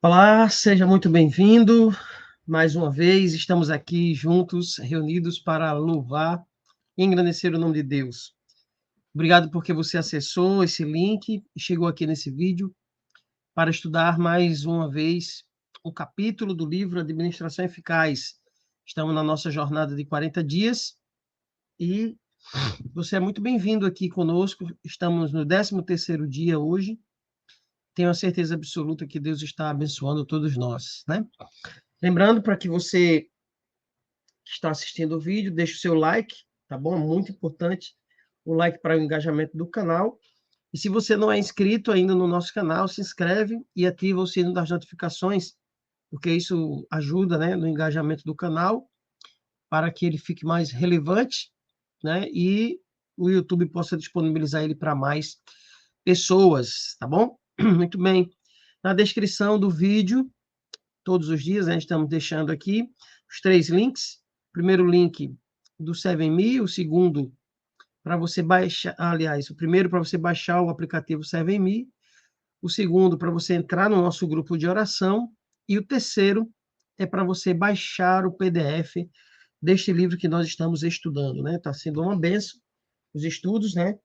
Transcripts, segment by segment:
Olá, seja muito bem-vindo. Mais uma vez, estamos aqui juntos, reunidos para louvar e engrandecer o nome de Deus. Obrigado porque você acessou esse link e chegou aqui nesse vídeo para estudar mais uma vez o capítulo do livro Administração Eficaz. Estamos na nossa jornada de 40 dias e você é muito bem-vindo aqui conosco. Estamos no 13º dia hoje. Tenho a certeza absoluta que Deus está abençoando todos nós, né? Lembrando, para que você que está assistindo o vídeo, deixe o seu like, tá bom? É muito importante o like para o engajamento do canal. E se você não é inscrito ainda no nosso canal, se inscreve e ativa o sino das notificações, porque isso ajuda, né, no engajamento do canal, para que ele fique mais relevante, né, e o YouTube possa disponibilizar ele para mais pessoas, tá bom? Muito bem. Na descrição do vídeo, todos os dias, né, estamos deixando aqui os 3 links. O primeiro link do 7Me, o segundo para você baixar, aliás, o primeiro para você baixar o aplicativo 7Me, o segundo para você entrar no nosso grupo de oração e o terceiro é para você baixar o PDF deste livro que nós estamos estudando, né? Está sendo uma benção os estudos, né?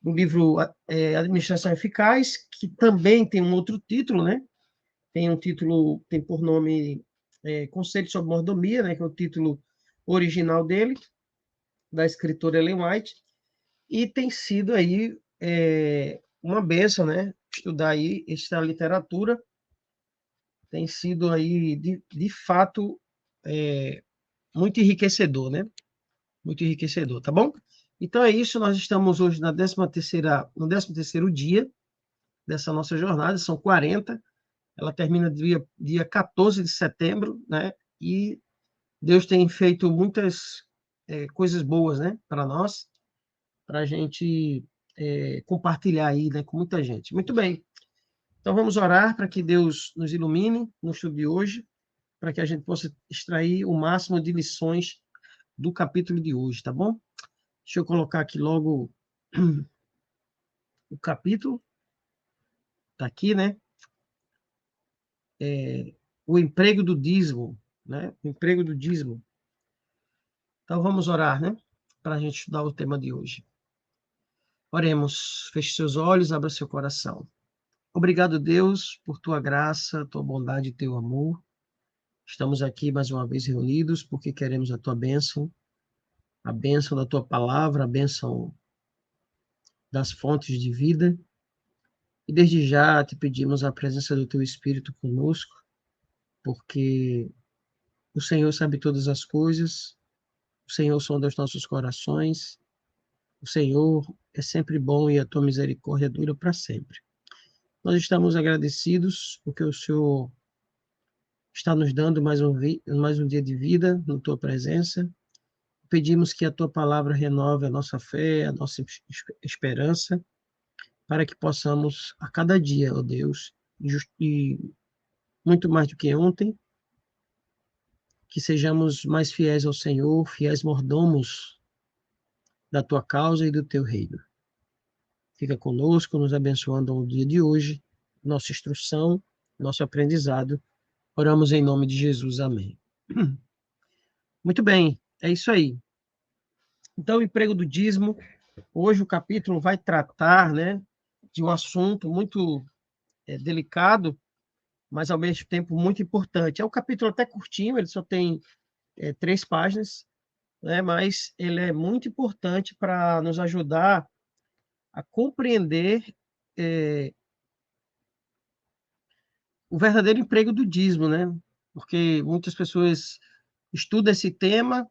O livro Administração Eficaz, que também tem um outro título, né? Tem um título, tem por nome Conceito sobre Mordomia, né, que é o título original dele, da escritora Ellen White, e tem sido aí uma benção, né, estudar aí esta literatura, tem sido aí, de fato, muito enriquecedor, né, muito enriquecedor, tá bom? Então é isso, nós estamos hoje no 13º dia dessa nossa jornada, são 40, ela termina dia 14 de setembro, né? E Deus tem feito muitas coisas boas, né? Para nós, para a gente compartilhar aí, né? Com muita gente. Muito bem. Então vamos orar para que Deus nos ilumine no estudo de hoje, para que a gente possa extrair o máximo de lições do capítulo de hoje, tá bom? Deixa eu colocar aqui logo o capítulo. Está aqui, né? O emprego do dízimo, né? O emprego do dízimo. Então vamos orar, né? Para a gente estudar o tema de hoje. Oremos, feche seus olhos, abra seu coração. Obrigado, Deus, por tua graça, tua bondade e teu amor. Estamos aqui mais uma vez reunidos porque queremos a bênção da tua palavra, a bênção das fontes de vida. E desde já te pedimos a presença do teu Espírito conosco, porque o Senhor sabe todas as coisas, o Senhor sonda os nossos corações, o Senhor é sempre bom e a tua misericórdia dura para sempre. Nós estamos agradecidos porque o Senhor está nos dando mais um dia de vida na tua presença. Pedimos que a tua palavra renove a nossa fé, a nossa esperança, para que possamos a cada dia, ó Deus, e muito mais do que ontem, que sejamos mais fiéis ao Senhor, fiéis mordomos da tua causa e do teu reino. Fica conosco, nos abençoando no dia de hoje, nossa instrução, nosso aprendizado. Oramos em nome de Jesus. Amém. Muito bem, é isso aí. Então, o emprego do dízimo, hoje o capítulo vai tratar, né, de um assunto muito delicado, mas ao mesmo tempo muito importante. É um capítulo até curtinho, ele só tem 3 páginas, né, mas ele é muito importante para nos ajudar a compreender o verdadeiro emprego do dízimo, né? Porque muitas pessoas estudam esse tema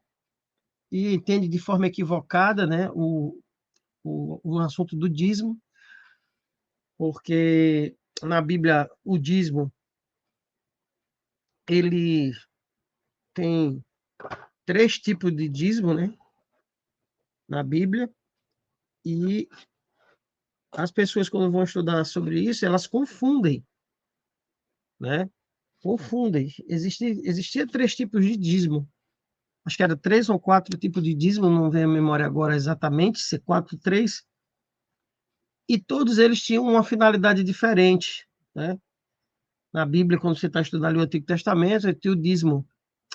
e entendem de forma equivocada, né, o assunto do dízimo, porque na Bíblia o dízimo ele tem 3 tipos de dízimo, né, na Bíblia, e as pessoas quando vão estudar sobre isso, elas confundem, né, confundem. Existia 3 tipos de dízimo, acho que era 3 ou 4 tipos de dízimo, não venho à memória agora exatamente, se é 4, 3, e todos eles tinham uma finalidade diferente, né? Na Bíblia, quando você está estudando ali o Antigo Testamento, tem o dízimo.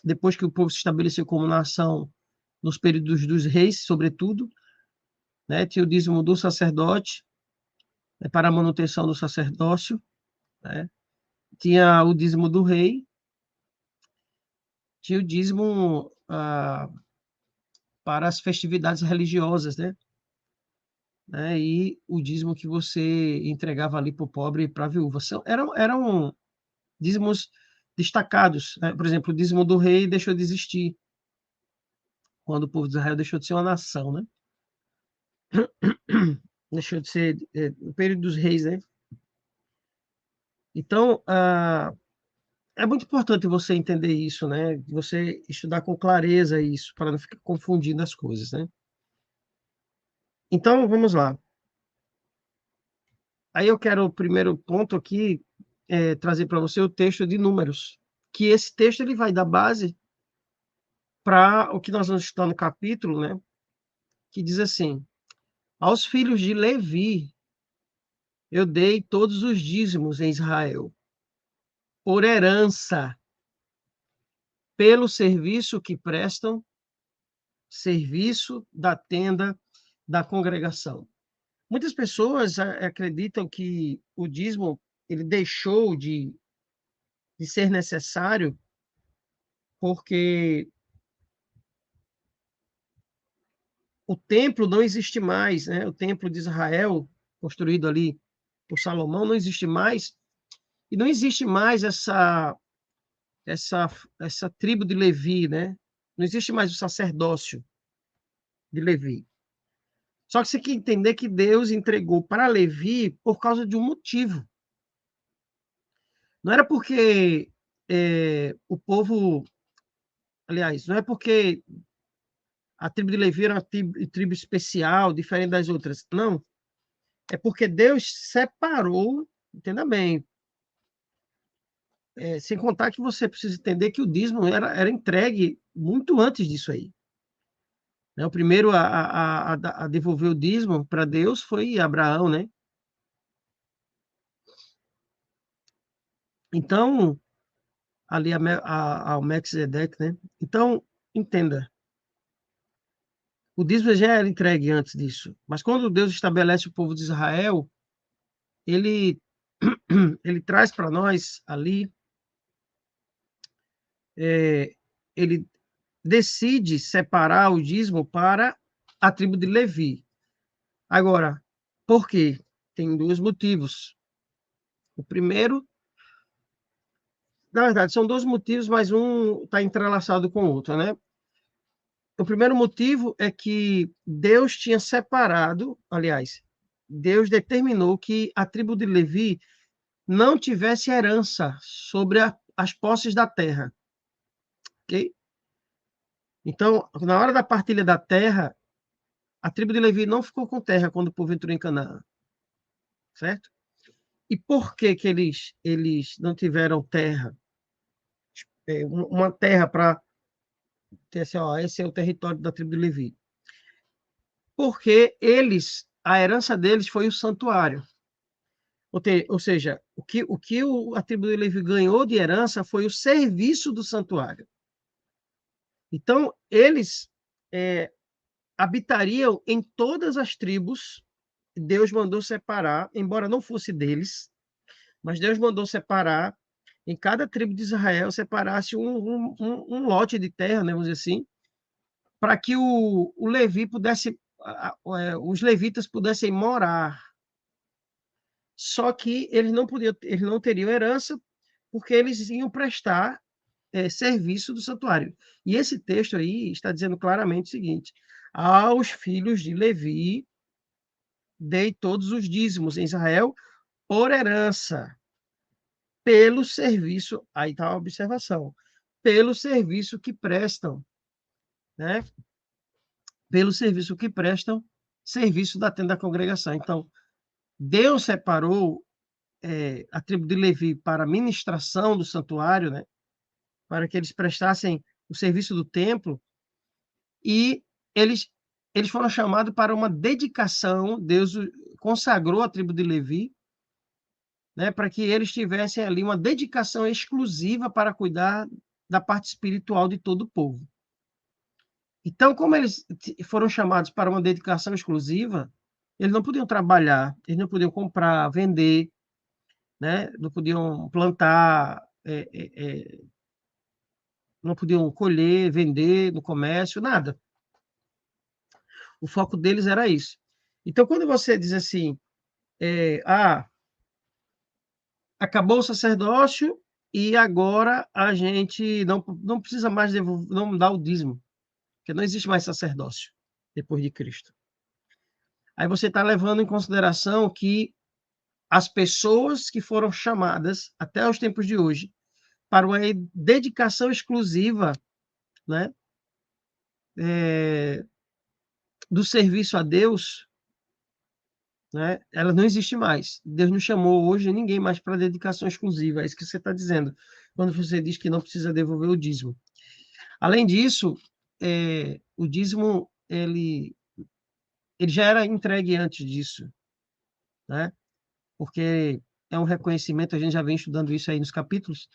Depois que o povo se estabeleceu como nação, nos períodos dos reis, sobretudo, né, tinha o dízimo do sacerdote, né, para a manutenção do sacerdócio, né, tinha o dízimo do rei, tinha o dízimo para as festividades religiosas, né, e o dízimo que você entregava ali para o pobre e para a viúva. Eram dízimos destacados, né? Por exemplo, o dízimo do rei deixou de existir quando o povo de Israel deixou de ser uma nação, né? Deixou de ser no período dos reis, né? Então, é muito importante você entender isso, né? Você estudar com clareza isso, para não ficar confundindo as coisas, né? Então, vamos lá. Aí eu quero, o primeiro ponto aqui, trazer para você o texto de Números, que esse texto ele vai dar base para o que nós vamos estudar no capítulo, né? Que diz assim: aos filhos de Levi eu dei todos os dízimos em Israel, por herança, pelo serviço que prestam, serviço da tenda da congregação. Muitas pessoas acreditam que o dízimo ele deixou de ser necessário porque o templo não existe mais, né? O templo de Israel, construído ali por Salomão, não existe mais, e não existe mais essa, essa tribo de Levi, né? Não existe mais o sacerdócio de Levi. Só que você tem que entender que Deus entregou para Levi por causa de um motivo. Não era porque o povo, aliás, não é porque a tribo de Levi era uma tribo especial, diferente das outras. Não. É porque Deus separou, entenda bem, sem contar que você precisa entender que o dízimo era entregue muito antes disso aí. Né? O primeiro a devolver o dízimo para Deus foi Abraão, né? Então, ali ao Melquisedeque, né? Então, entenda, o dízimo já era entregue antes disso, mas quando Deus estabelece o povo de Israel, ele, ele traz para nós ali, ele decide separar o dízimo para a tribo de Levi. Agora, por quê? Tem dois motivos. O primeiro, na verdade, são dois motivos, mas um está entrelaçado com o outro, né? O primeiro motivo é que Deus tinha separado, aliás, Deus determinou que a tribo de Levi não tivesse herança sobre as posses da terra, ok? Então, na hora da partilha da terra, a tribo de Levi não ficou com terra quando o povo entrou em Canaã, certo? E por que que eles não tiveram terra? Uma terra para ter assim, ó, esse é o território da tribo de Levi. Porque a herança deles foi o santuário. Ou seja, o que a tribo de Levi ganhou de herança foi o serviço do santuário. Então, eles habitariam em todas as tribos. Deus mandou separar, embora não fosse deles, mas Deus mandou separar, em cada tribo de Israel, separasse um lote de terra, né, vamos dizer assim, para que o Levi pudesse, os levitas pudessem morar. Só que eles não teriam herança, porque eles iam prestar serviço do santuário. E esse texto aí está dizendo claramente o seguinte: aos filhos de Levi dei todos os dízimos em Israel por herança, pelo serviço, aí está a observação, pelo serviço que prestam, né? Pelo serviço que prestam, serviço da tenda da congregação. Então, Deus separou a tribo de Levi para a ministração do santuário, né? Para que eles prestassem o serviço do templo, e eles, eles foram chamados para uma dedicação. Deus consagrou a tribo de Levi né, para que eles tivessem ali uma dedicação exclusiva para cuidar da parte espiritual de todo o povo. Então, como eles foram chamados para uma dedicação exclusiva, eles não podiam trabalhar, eles não podiam comprar, vender, né, não podiam plantar, não podiam colher, vender no comércio, nada. O foco deles era isso. Então, quando você diz assim, acabou o sacerdócio e agora a gente não precisa mais não dar o dízimo, porque não existe mais sacerdócio depois de Cristo. Aí você está levando em consideração que as pessoas que foram chamadas até os tempos de hoje para uma dedicação exclusiva, né, do serviço a Deus, né, ela não existe mais. Deus não chamou hoje ninguém mais para dedicação exclusiva. É isso que você está dizendo, quando você diz que não precisa devolver o dízimo. Além disso, o dízimo ele já era entregue antes disso, né? Porque é um reconhecimento, a gente já vem estudando isso aí nos capítulos.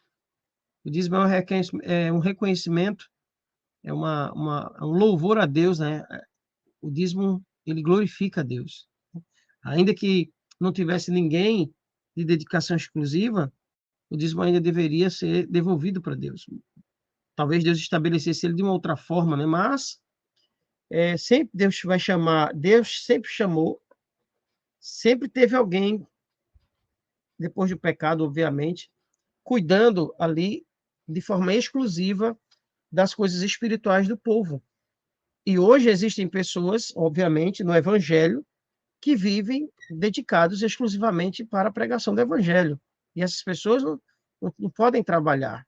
O dízimo é um reconhecimento, é um louvor a Deus, né? O dízimo, ele glorifica a Deus. Ainda que não tivesse ninguém de dedicação exclusiva, o dízimo ainda deveria ser devolvido para Deus. Talvez Deus estabelecesse ele de uma outra forma, né? Mas sempre Deus vai chamar, Deus sempre chamou, sempre teve alguém, depois do pecado, obviamente, cuidando ali de forma exclusiva das coisas espirituais do povo. E hoje existem pessoas, obviamente, no Evangelho, que vivem dedicados exclusivamente para a pregação do Evangelho. E essas pessoas não podem trabalhar,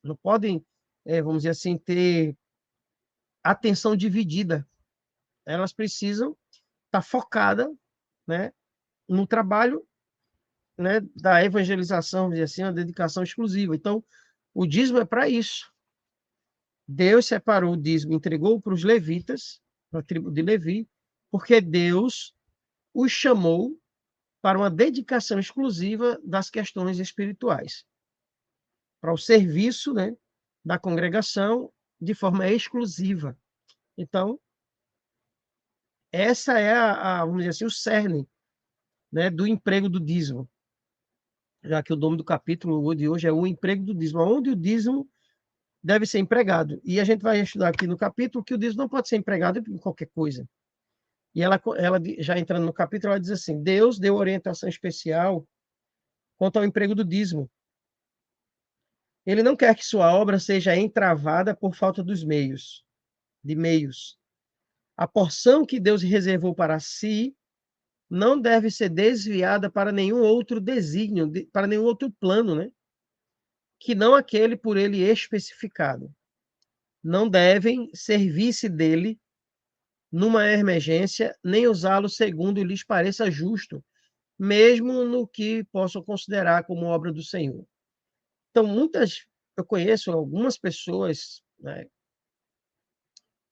não podem, vamos dizer assim, ter atenção dividida. Elas precisam estar focadas, né, no trabalho, né, da evangelização, vamos dizer assim, uma dedicação exclusiva. Então, o dízimo é para isso. Deus separou o dízimo, entregou para os levitas, para a tribo de Levi, porque Deus os chamou para uma dedicação exclusiva das questões espirituais, para o serviço, né, da congregação de forma exclusiva. Então, essa é vamos dizer assim, o cerne, né, do emprego do dízimo, já que o nome do capítulo de hoje é o emprego do dízimo, onde o dízimo deve ser empregado. E a gente vai estudar aqui no capítulo que o dízimo não pode ser empregado em qualquer coisa. E ela já entrando no capítulo, ela diz assim: Deus deu orientação especial quanto ao emprego do dízimo. Ele não quer que sua obra seja entravada por falta de meios. A porção que Deus reservou para si não deve ser desviada para nenhum outro desígnio, para nenhum outro plano, né? Que não aquele por ele especificado. Não devem servir-se dele numa emergência, nem usá-lo segundo lhes pareça justo, mesmo no que possam considerar como obra do Senhor. Então, eu conheço algumas pessoas, né,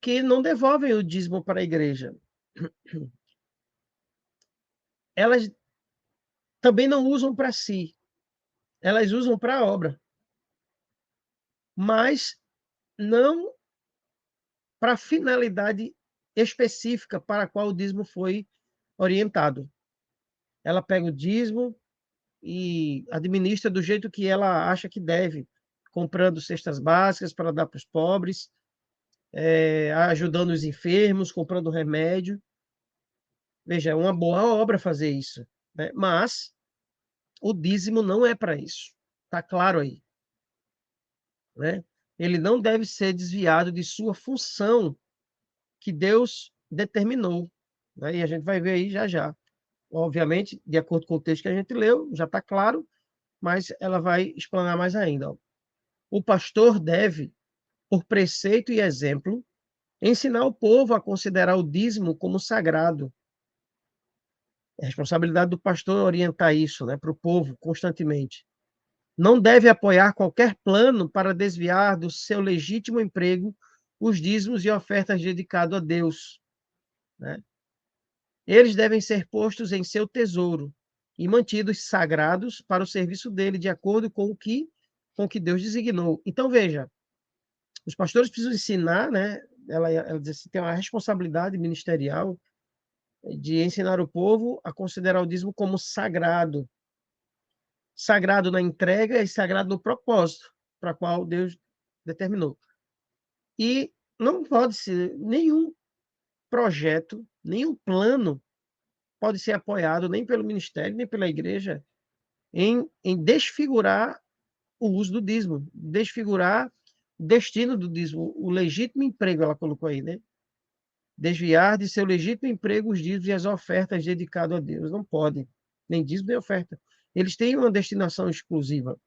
que não devolvem o dízimo para a igreja. Elas também não usam para si, elas usam para a obra, mas não para a finalidade específica para a qual o dízimo foi orientado. Ela pega o dízimo e administra do jeito que ela acha que deve, comprando cestas básicas para dar para os pobres, ajudando os enfermos, comprando remédio. Veja, é uma boa obra fazer isso, né? Mas o dízimo não é para isso. Está claro aí, né? Ele não deve ser desviado de sua função que Deus determinou, né? E a gente vai ver aí já já. Obviamente, de acordo com o texto que a gente leu, já está claro, mas ela vai explanar mais ainda. Ó. O pastor deve, por preceito e exemplo, ensinar o povo a considerar o dízimo como sagrado. É a responsabilidade do pastor orientar isso, né, para o povo constantemente. Não deve apoiar qualquer plano para desviar do seu legítimo emprego os dízimos e ofertas dedicados a Deus, né? Eles devem ser postos em seu tesouro, e mantidos sagrados para o serviço dele, de acordo com o que Deus designou. Então, veja, os pastores precisam ensinar, né? Ela diz assim, tem uma responsabilidade ministerial de ensinar o povo a considerar o dízimo como sagrado. Sagrado na entrega e sagrado no propósito para o qual Deus determinou. E não pode ser nenhum projeto, nenhum plano pode ser apoiado nem pelo ministério, nem pela igreja em desfigurar o uso do dízimo, desfigurar o destino do dízimo, o legítimo emprego, ela colocou aí, né? Desviar de seu legítimo emprego os dízimos e as ofertas dedicadas a Deus. Não podem, nem dízimo nem oferta. Eles têm uma destinação exclusiva.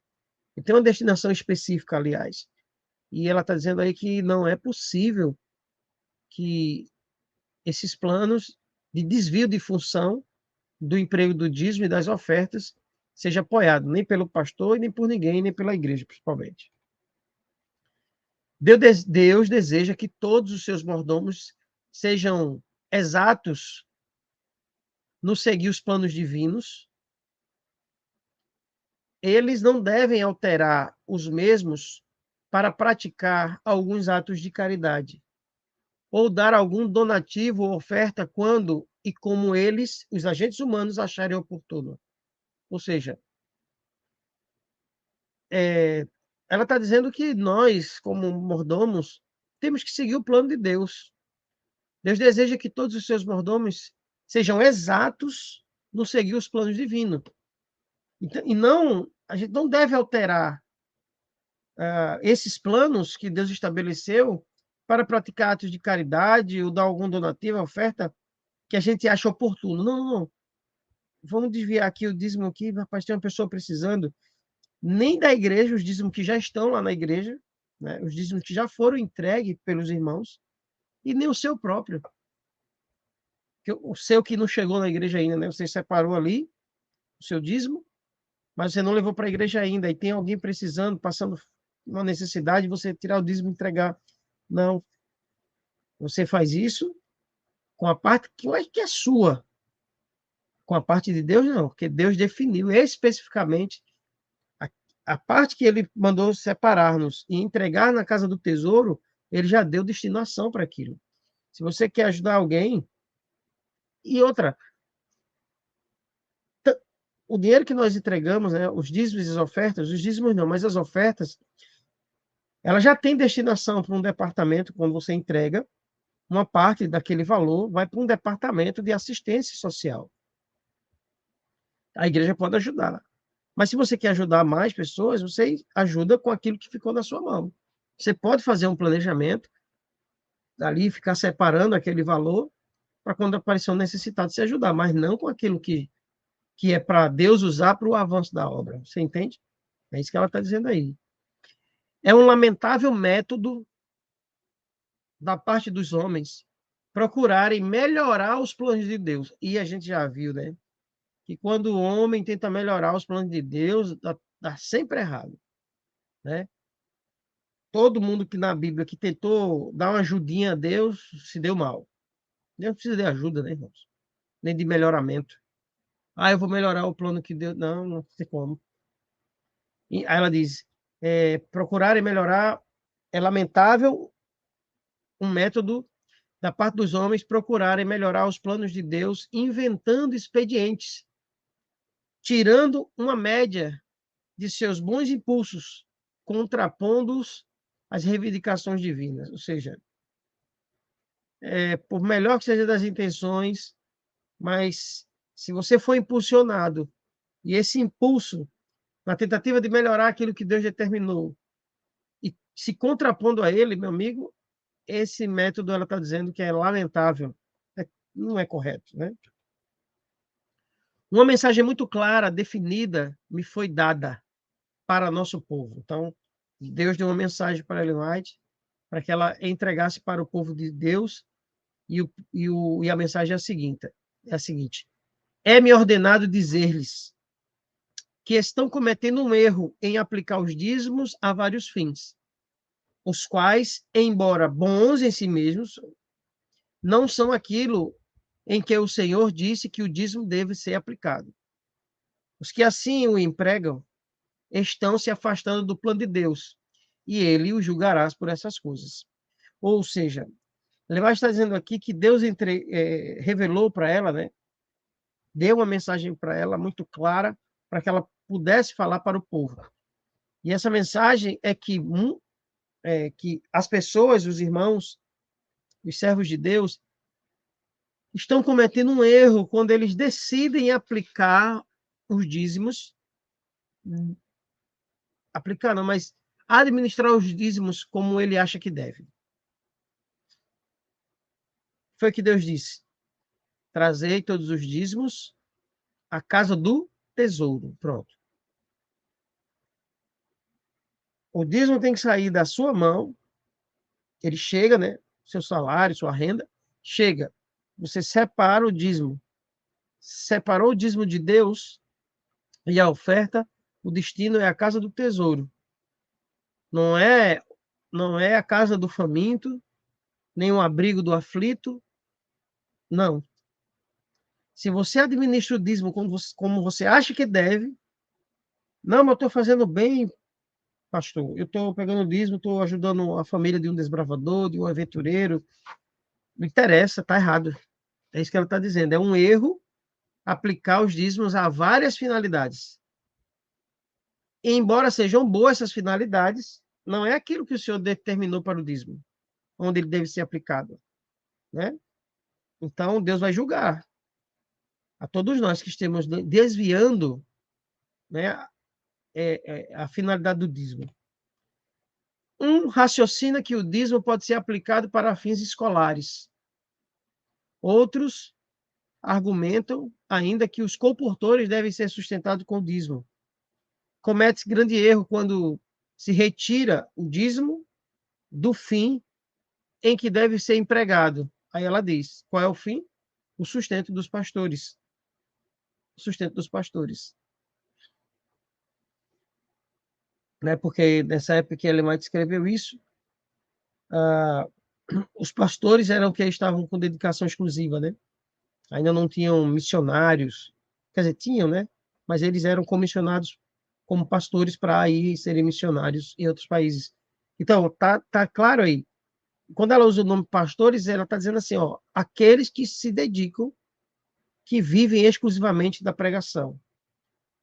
E tem uma destinação específica, aliás. E ela está dizendo aí que não é possível que esses planos de desvio de função do emprego do dízimo e das ofertas seja apoiado nem pelo pastor, nem por ninguém, nem pela igreja, principalmente. Deus deseja que todos os seus mordomos sejam exatos no seguir os planos divinos. Eles não devem alterar os mesmos para praticar alguns atos de caridade ou dar algum donativo ou oferta quando e como eles, os agentes humanos, acharem oportuno. Ou seja, ela está dizendo que nós, como mordomos, temos que seguir o plano de Deus. Deus deseja que todos os seus mordomos sejam exatos no seguir os planos divinos. Então, e não, a gente não deve alterar esses planos que Deus estabeleceu para praticar atos de caridade ou dar algum donativo, oferta, que a gente acha oportuno. Não, não, não. Vamos desviar aqui o dízimo aqui, rapaz, tem uma pessoa precisando. Nem da igreja, os dízimos que já estão lá na igreja, né? Os dízimos que já foram entregues pelos irmãos, e nem o seu próprio. O seu que não chegou na igreja ainda, né? Você separou ali o seu dízimo, mas você não levou para a igreja ainda, e tem alguém precisando, passando uma necessidade, você tirar o dízimo e entregar. Não. Você faz isso com a parte que eu acho que é sua. Com a parte de Deus, não, porque Deus definiu especificamente a parte que ele mandou separar-nos e entregar na casa do tesouro, ele já deu destinação para aquilo. Se você quer ajudar alguém, e outra, o dinheiro que nós entregamos, né, os dízimos e as ofertas, os dízimos não, mas as ofertas, ela já tem destinação para um departamento, quando você entrega, uma parte daquele valor vai para um departamento de assistência social. A igreja pode ajudar. Mas se você quer ajudar mais pessoas, você ajuda com aquilo que ficou na sua mão. Você pode fazer um planejamento, ali ficar separando aquele valor para quando aparecer um necessitado se ajudar, mas não com aquilo que é para Deus usar para o avanço da obra. Você entende? É isso que ela está dizendo aí. É um lamentável método da parte dos homens procurarem melhorar os planos de Deus. E a gente já viu, né? Que quando o homem tenta melhorar os planos de Deus, dá sempre errado, né? Todo mundo que na Bíblia que tentou dar uma ajudinha a Deus se deu mal. Deus não precisa de ajuda, né, irmãos? Nem de melhoramento. Ah, eu vou melhorar o plano que Deus. Não, não sei como. E aí ela diz: procurar e melhorar é lamentável um método da parte dos homens procurarem melhorar os planos de Deus, inventando expedientes, tirando uma média de seus bons impulsos, contrapondo-os às reivindicações divinas. Ou seja, por melhor que seja das intenções, mas se você for impulsionado e esse impulso, na tentativa de melhorar aquilo que Deus determinou, e se contrapondo a ele, meu amigo, esse método ela está dizendo que é lamentável, não é correto, né? Uma mensagem muito clara, definida, me foi dada para nosso povo. Então, Deus deu uma mensagem para Ellen White, para que ela entregasse para o povo de Deus, e a mensagem é a seguinte: é-me ordenado dizer-lhes que estão cometendo um erro em aplicar os dízimos a vários fins, os quais, embora bons em si mesmos, não são aquilo em que o Senhor disse que o dízimo deve ser aplicado. Os que assim o empregam estão se afastando do plano de Deus, e ele os julgará por essas coisas. Ou seja, ele vai estar dizendo aqui que Deus revelou para ela, né? Deu uma mensagem para ela muito clara, para que ela pudesse falar para o povo. E essa mensagem é que as pessoas, os irmãos, os servos de Deus, estão cometendo um erro quando eles decidem aplicar os dízimos, aplicar não, mas administrar os dízimos como ele acha que deve. Foi o que Deus disse: trazei todos os dízimos à casa do tesouro. Pronto. O dízimo tem que sair da sua mão, ele chega, né? Seu salário, sua renda, chega. Você separa o dízimo. Separou o dízimo de Deus e a oferta, o destino é a casa do tesouro. Não é a casa do faminto, nem o abrigo do aflito. Não. Se você administra o dízimo como você acha que deve, não, mas eu estou fazendo bem, pastor. Eu estou pegando o dízimo, estou ajudando a família de um desbravador, de um aventureiro. Não interessa, está errado. É isso que ela está dizendo. É um erro aplicar os dízimos a várias finalidades. E, embora sejam boas essas finalidades, não é aquilo que o Senhor determinou para o dízimo, onde ele deve ser aplicado, né? Então, Deus vai julgar a todos nós que estamos desviando, né, a finalidade do dízimo. Raciocina que o dízimo pode ser aplicado para fins escolares. Outros argumentam ainda que os comportores devem ser sustentados com o dízimo. Comete-se grande erro quando se retira o dízimo do fim em que deve ser empregado. Aí ela diz: qual é o fim? O sustento dos pastores. O sustento dos pastores. Né? Porque nessa época que Ellen White escreveu isso, os pastores eram que estavam com dedicação exclusiva, né? Ainda não tinham missionários, quer dizer, tinham, né? Mas eles eram comissionados como pastores para ir serem missionários em outros países. Então, tá claro aí. Quando ela usa o nome pastores, ela está dizendo assim, ó, aqueles que se dedicam, que vivem exclusivamente da pregação.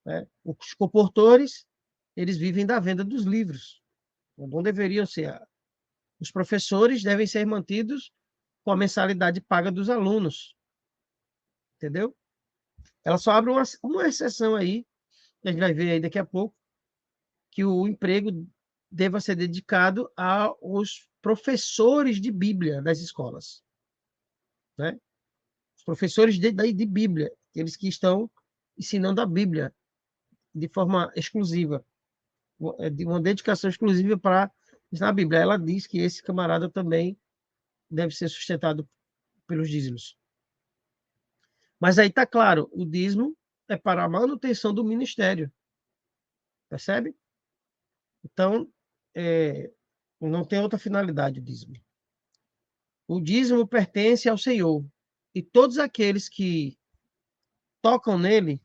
Né? Os comportores, eles vivem da venda dos livros. Não deveriam ser. Os professores devem ser mantidos com a mensalidade paga dos alunos. Entendeu? Ela só abre uma exceção aí, a gente vai ver aí daqui a pouco, que o emprego deva ser dedicado aos professores de Bíblia das escolas. Né? Os professores de Bíblia, eles que estão ensinando a Bíblia de forma exclusiva, de uma dedicação exclusiva para ensinar a Bíblia. Ela diz que esse camarada também deve ser sustentado pelos dízimos. Mas aí está claro, o dízimo é para a manutenção do ministério. Percebe? Então, não tem outra finalidade o dízimo. O dízimo pertence ao Senhor. E todos aqueles que tocam nele,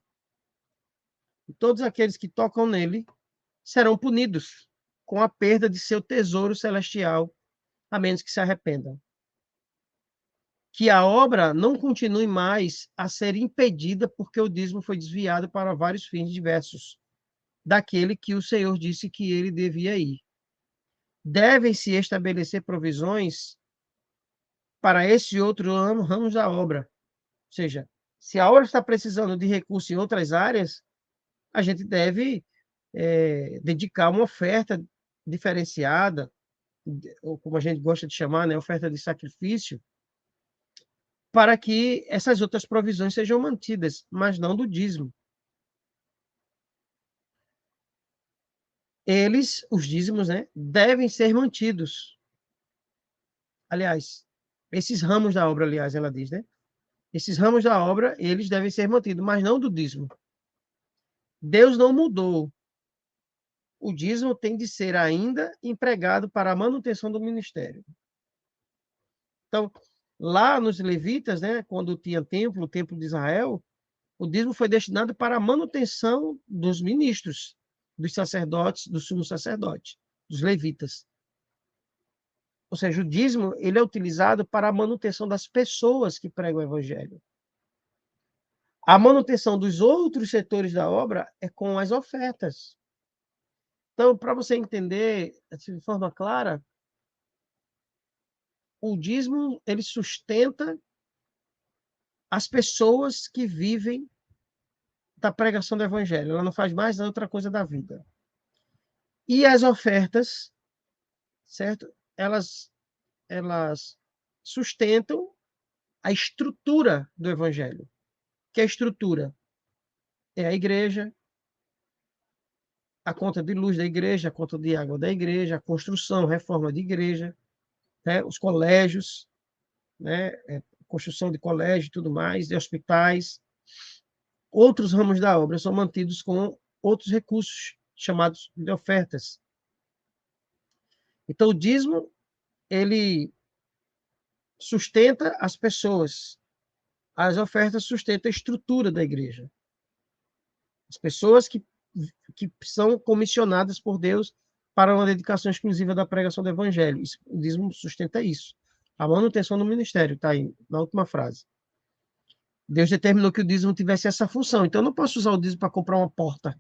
serão punidos com a perda de seu tesouro celestial, a menos que se arrependam. Que a obra não continue mais a ser impedida porque o dízimo foi desviado para vários fins diversos daquele que o Senhor disse que ele devia ir. Devem-se estabelecer provisões para esse outro ramo da obra. Ou seja, se a obra está precisando de recursos em outras áreas, a gente deve dedicar uma oferta diferenciada, ou como a gente gosta de chamar, né, oferta de sacrifício, para que essas outras provisões sejam mantidas, mas não do dízimo. Os dízimos, né, devem ser mantidos. Aliás, esses ramos da obra, aliás, ela diz, né? Esses ramos da obra, eles devem ser mantidos, mas não do dízimo. Deus não mudou. O dízimo tem de ser ainda empregado para a manutenção do ministério. Então, lá nos levitas, né, quando tinha templo, o templo de Israel, O dízimo foi destinado para a manutenção dos ministros, dos sacerdotes, do sumo sacerdote, dos levitas. Ou seja, o dízimo ele é utilizado para a manutenção das pessoas que pregam o evangelho. A manutenção dos outros setores da obra é com as ofertas. Então, para você entender assim, de forma clara, o dízimo ele sustenta as pessoas que vivem da pregação do evangelho. Ela não faz mais outra coisa da vida. E as ofertas, certo? Elas sustentam a estrutura do evangelho. Que é a estrutura? É a igreja, a conta de luz da igreja, a conta de água da igreja, a construção, reforma de igreja, né? Os colégios, né? Construção de colégio e tudo mais, de hospitais. Outros ramos da obra são mantidos com outros recursos, chamados de ofertas. Então, o dízimo, ele sustenta as pessoas. As ofertas sustentam a estrutura da igreja. As pessoas que são comissionadas por Deus para uma dedicação exclusiva da pregação do evangelho. O dízimo sustenta isso. A manutenção do ministério, está aí, na última frase. Deus determinou que o dízimo tivesse essa função. Então, eu não posso usar o dízimo para comprar uma porta.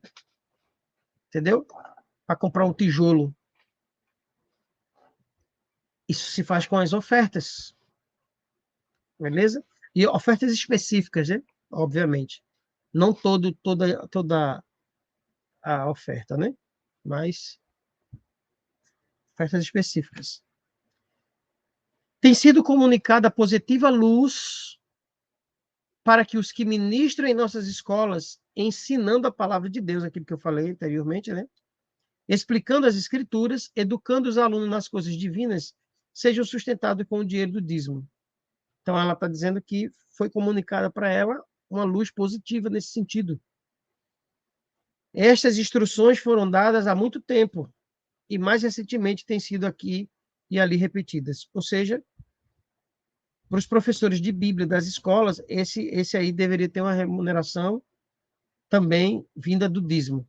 Entendeu? Para comprar um tijolo. Isso se faz com as ofertas. Beleza? E ofertas específicas, né? Obviamente. Não toda a oferta, né? Mas ofertas específicas. Tem sido comunicada a positiva luz para que os que ministram em nossas escolas, ensinando a palavra de Deus, aquilo que eu falei anteriormente, né? Explicando as escrituras, educando os alunos nas coisas divinas, sejam sustentados com o dinheiro do dízimo. Então, ela está dizendo que foi comunicada para ela uma luz positiva nesse sentido. Estas instruções foram dadas há muito tempo e mais recentemente têm sido aqui e ali repetidas. Ou seja, para os professores de Bíblia das escolas, esse aí deveria ter uma remuneração também vinda do dízimo,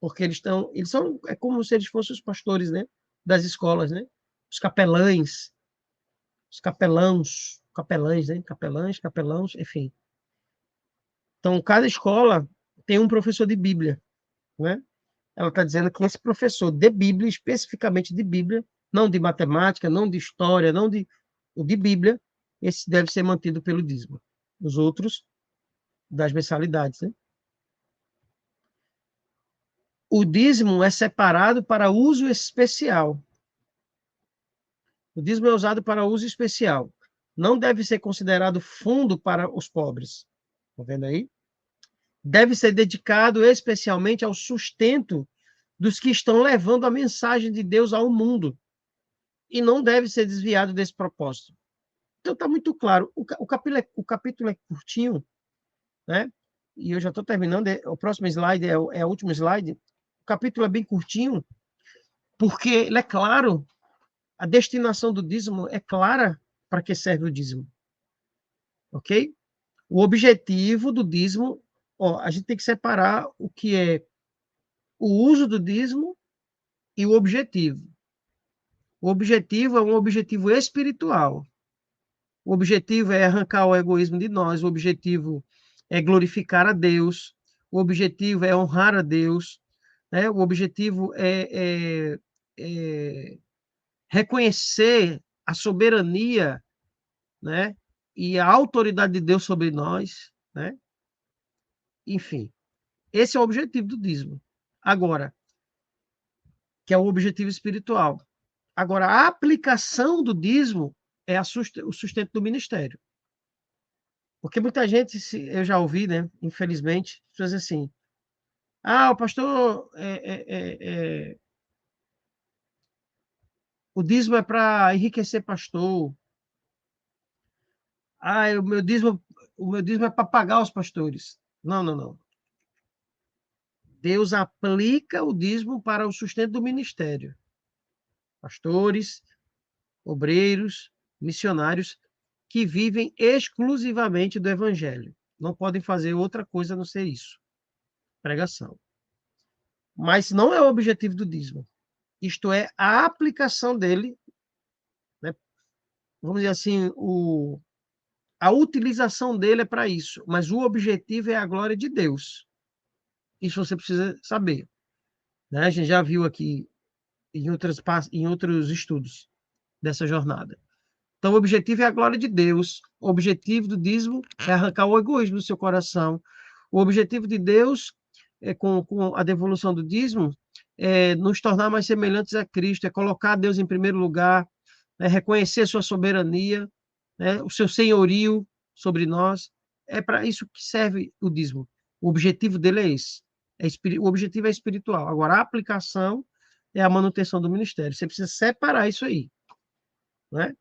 porque eles são é como se eles fossem os pastores, né, das escolas, né, os capelães, os capelães, né, capelãos, enfim. Então, cada escola tem um professor de Bíblia, né? Ela está dizendo que esse professor de Bíblia, especificamente de Bíblia, não de matemática, não de história, não de Bíblia, esse deve ser mantido pelo dízimo. Os outros, das mensalidades, né? O dízimo é separado para uso especial. O dízimo é usado para uso especial. Não deve ser considerado fundo para os pobres. Estão vendo aí? Deve ser dedicado especialmente ao sustento dos que estão levando a mensagem de Deus ao mundo. E não deve ser desviado desse propósito. Então, está muito claro. O capítulo é curtinho, né? E eu já estou terminando. O próximo slide é o último slide. O capítulo é bem curtinho, porque ele é claro. A destinação do dízimo é clara para que serve o dízimo. Ok? O objetivo do dízimo, a gente tem que separar o que é o uso do dízimo e o objetivo. O objetivo é um objetivo espiritual. O objetivo é arrancar o egoísmo de nós, o objetivo é glorificar a Deus, o objetivo é honrar a Deus, né? O objetivo é reconhecer a soberania, né? E a autoridade de Deus sobre nós, né? Enfim, esse é o objetivo do dízimo. Agora, que é o objetivo espiritual. Agora, a aplicação do dízimo é o sustento do ministério. Porque muita gente, eu já ouvi, né, infelizmente, pessoas assim, o pastor, o dízimo é para enriquecer pastor. O meu dízimo é para pagar os pastores. Não, não, não. Deus aplica o dízimo para o sustento do ministério. Pastores, obreiros, missionários que vivem exclusivamente do evangelho. Não podem fazer outra coisa a não ser isso, pregação. Mas não é o objetivo do dízimo. Isto é, a aplicação dele, né? Vamos dizer assim, a utilização dele é para isso, mas o objetivo é a glória de Deus. Isso você precisa saber, né? A gente já viu aqui em outros estudos dessa jornada. Então, o objetivo é a glória de Deus. O objetivo do dízimo é arrancar o egoísmo do seu coração. O objetivo de Deus, com a devolução do dízimo, é nos tornar mais semelhantes a Cristo, é colocar Deus em primeiro lugar, é reconhecer sua soberania, né, o seu senhorio sobre nós. É para isso que serve o dízimo. O objetivo dele é esse. O objetivo é espiritual. Agora, a aplicação é a manutenção do ministério. Você precisa separar isso aí, né?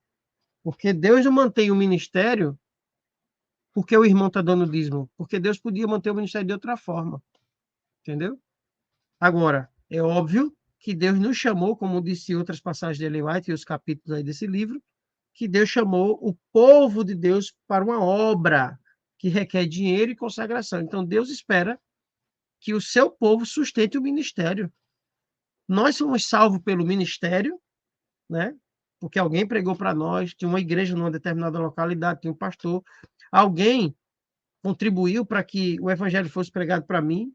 Porque Deus não mantém o ministério porque o irmão está dando dízimo, porque Deus podia manter o ministério de outra forma, entendeu? Agora, é óbvio que Deus nos chamou, como disse em outras passagens de Ellen White e os capítulos aí desse livro, que Deus chamou o povo de Deus para uma obra que requer dinheiro e consagração. Então, Deus espera que o seu povo sustente o ministério. Nós somos salvos pelo ministério, né? Porque alguém pregou para nós, tinha uma igreja numa determinada localidade, tinha um pastor, alguém contribuiu para que o evangelho fosse pregado para mim,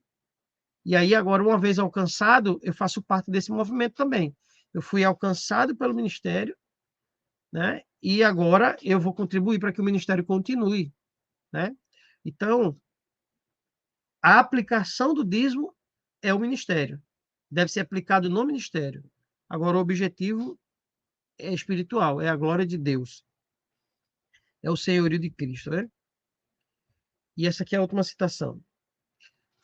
e aí agora, uma vez alcançado, eu faço parte desse movimento também. Eu fui alcançado pelo ministério, né? E agora eu vou contribuir para que o ministério continue, né? Então, a aplicação do dízimo é o ministério. Deve ser aplicado no ministério. Agora, o objetivo é espiritual, é a glória de Deus. É o senhorio de Cristo, né? E essa aqui é a última citação.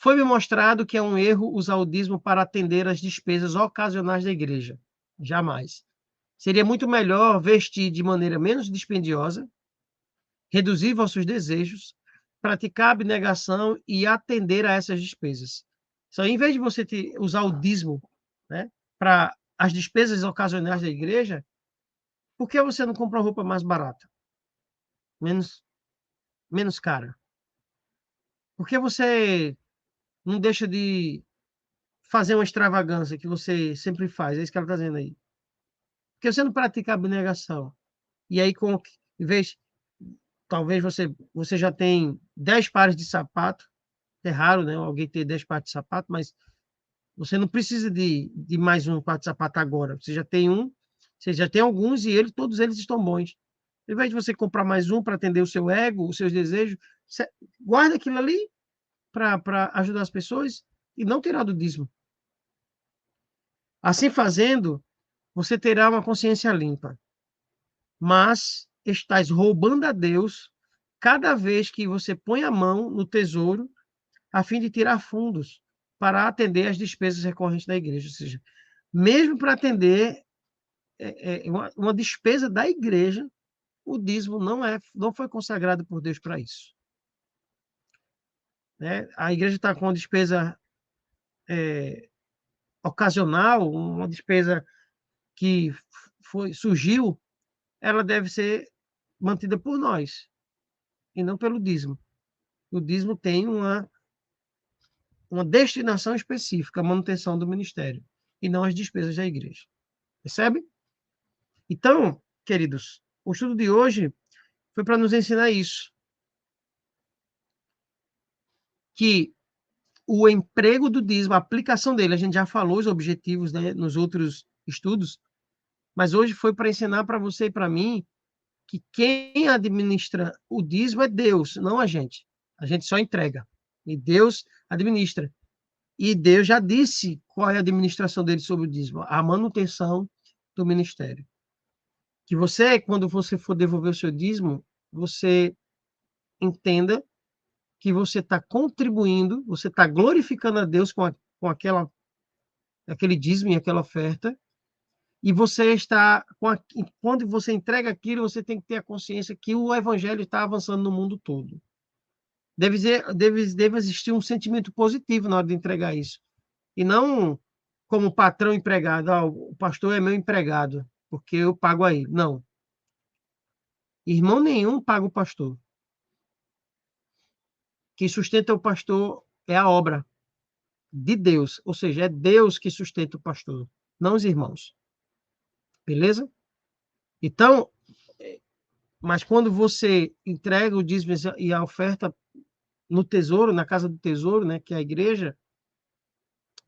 Foi-me mostrado que é um erro usar o dízimo para atender às despesas ocasionais da igreja. Jamais. Seria muito melhor vestir de maneira menos dispendiosa, reduzir vossos desejos, praticar abnegação e atender a essas despesas. Só em vez de você usar o dízimo, né, para as despesas ocasionais da igreja, por que você não compra roupa mais barata? Menos, menos cara? Por que você não deixa de fazer uma extravagância que você sempre faz? É isso que ela está dizendo aí. Porque você não pratica a abnegação. E aí, em vez, talvez você já tem 10 pares de sapato, é raro, né, alguém ter 10 pares de sapato, mas você não precisa de mais um par de sapato agora. Você já tem um, você já tem alguns e todos eles estão bons. Ao invés de você comprar mais um para atender o seu ego, os seus desejos, você guarda aquilo ali para ajudar as pessoas e não tirar do dízimo. Assim fazendo, você terá uma consciência limpa, mas estás roubando a Deus cada vez que você põe a mão no tesouro a fim de tirar fundos para atender às despesas recorrentes da igreja. Ou seja, mesmo para atender uma despesa da igreja, o dízimo não foi consagrado por Deus para isso. Né? A igreja está com uma despesa ocasional, uma despesa que surgiu, ela deve ser mantida por nós, e não pelo dízimo. O dízimo tem uma destinação específica, a manutenção do ministério, e não as despesas da igreja. Percebe? Então, queridos, o estudo de hoje foi para nos ensinar isso, que o emprego do dízimo, a aplicação dele, a gente já falou os objetivos, né, nos outros estudos, mas hoje foi para ensinar para você e para mim que quem administra o dízimo é Deus, não a gente. A gente só entrega. E Deus administra. E Deus já disse qual é a administração dele sobre o dízimo, a manutenção do ministério. Que você, quando você for devolver o seu dízimo, você entenda que você está contribuindo, você está glorificando a Deus com aquele dízimo e aquela oferta, e você está, quando você entrega aquilo, você tem que ter a consciência que o evangelho está avançando no mundo todo. Deve existir um sentimento positivo na hora de entregar isso. E não como patrão empregado, o pastor é meu empregado, porque eu pago aí. Não. Irmão nenhum paga o pastor. Quem sustenta o pastor é a obra de Deus, ou seja, é Deus que sustenta o pastor, não os irmãos. Beleza? Então, mas quando você entrega o dízimo e a oferta no tesouro, na casa do tesouro, né, que é a igreja,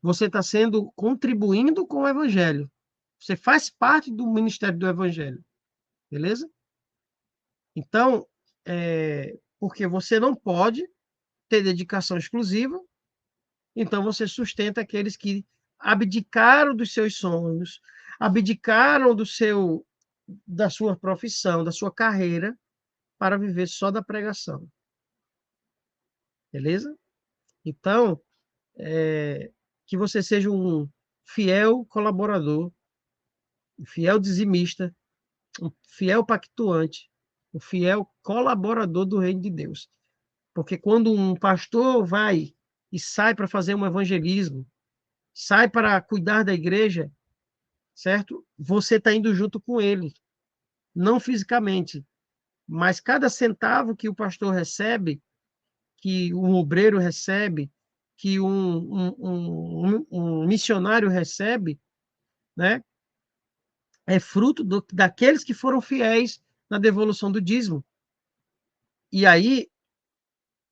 você está contribuindo com o evangelho. Você faz parte do ministério do evangelho. Beleza? Então, porque você não pode ter dedicação exclusiva, então você sustenta aqueles que abdicaram dos seus sonhos, abdicaram da sua profissão, da sua carreira, para viver só da pregação. Beleza? Então, que você seja um fiel colaborador, um fiel dizimista, um fiel pactuante, um fiel colaborador do reino de Deus. Porque quando um pastor vai e sai para fazer um evangelismo, sai para cuidar da igreja, certo? Você está indo junto com ele, não fisicamente, mas cada centavo que o pastor recebe, que um obreiro recebe, que um missionário recebe, né? É fruto daqueles que foram fiéis na devolução do dízimo. E aí,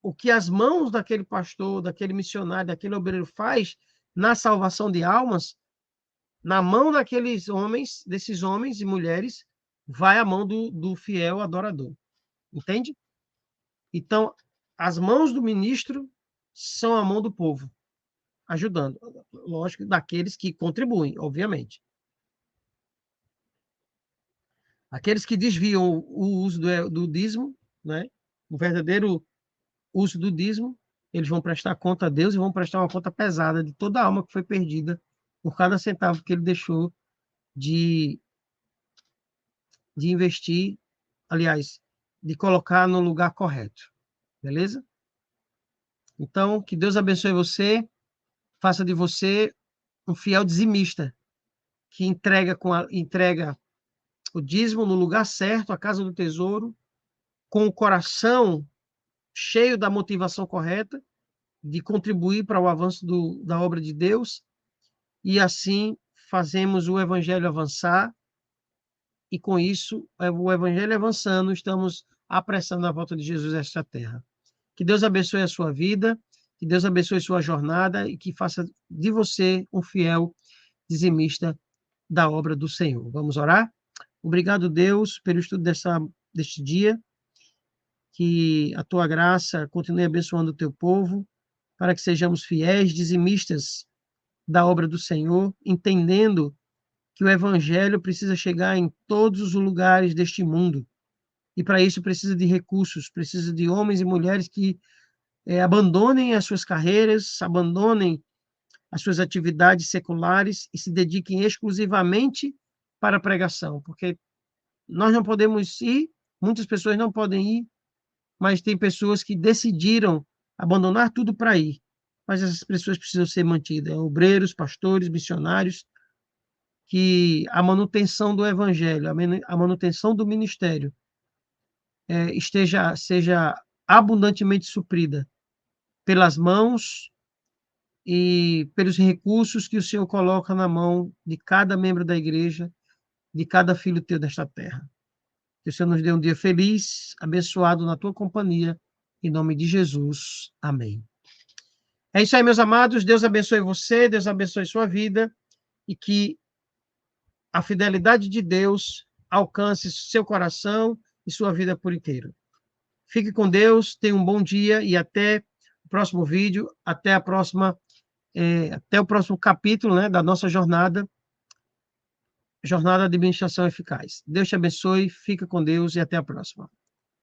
o que as mãos daquele pastor, daquele missionário, daquele obreiro faz na salvação de almas, na mão desses homens e mulheres, vai a mão do fiel adorador. Entende? Então, as mãos do ministro são a mão do povo, ajudando. Lógico, daqueles que contribuem, obviamente. Aqueles que desviam o uso do dízimo, né? O verdadeiro uso do dízimo, eles vão prestar conta a Deus e vão prestar uma conta pesada de toda a alma que foi perdida por cada centavo que ele deixou de investir, aliás, de colocar no lugar correto. Beleza? Então, que Deus abençoe você, faça de você um fiel dizimista, que entrega o dízimo no lugar certo, a casa do tesouro, com o coração cheio da motivação correta, de contribuir para o avanço da obra de Deus, e assim fazemos o evangelho avançar, e com isso, o evangelho avançando, estamos apressando a volta de Jesus a esta terra. Que Deus abençoe a sua vida, que Deus abençoe a sua jornada e que faça de você um fiel dizimista da obra do Senhor. Vamos orar? Obrigado, Deus, pelo estudo deste dia, que a tua graça continue abençoando o teu povo, para que sejamos fiéis dizimistas da obra do Senhor, entendendo que o evangelho precisa chegar em todos os lugares deste mundo. E para isso precisa de recursos, precisa de homens e mulheres que abandonem as suas carreiras, abandonem as suas atividades seculares e se dediquem exclusivamente para a pregação, porque nós não podemos ir, muitas pessoas não podem ir, mas tem pessoas que decidiram abandonar tudo para ir. Mas essas pessoas precisam ser mantidas, obreiros, pastores, missionários, que a manutenção do evangelho, a manutenção do ministério seja abundantemente suprida pelas mãos e pelos recursos que o Senhor coloca na mão de cada membro da igreja, de cada filho teu desta terra. Que o Senhor nos dê um dia feliz, abençoado na tua companhia, em nome de Jesus. Amém. É isso aí, meus amados. Deus abençoe você, Deus abençoe sua vida e que a fidelidade de Deus alcance seu coração e sua vida por inteiro. Fique com Deus, tenha um bom dia e até o próximo vídeo, até o próximo capítulo, né, da nossa jornada de administração eficaz. Deus te abençoe, fica com Deus e até a próxima.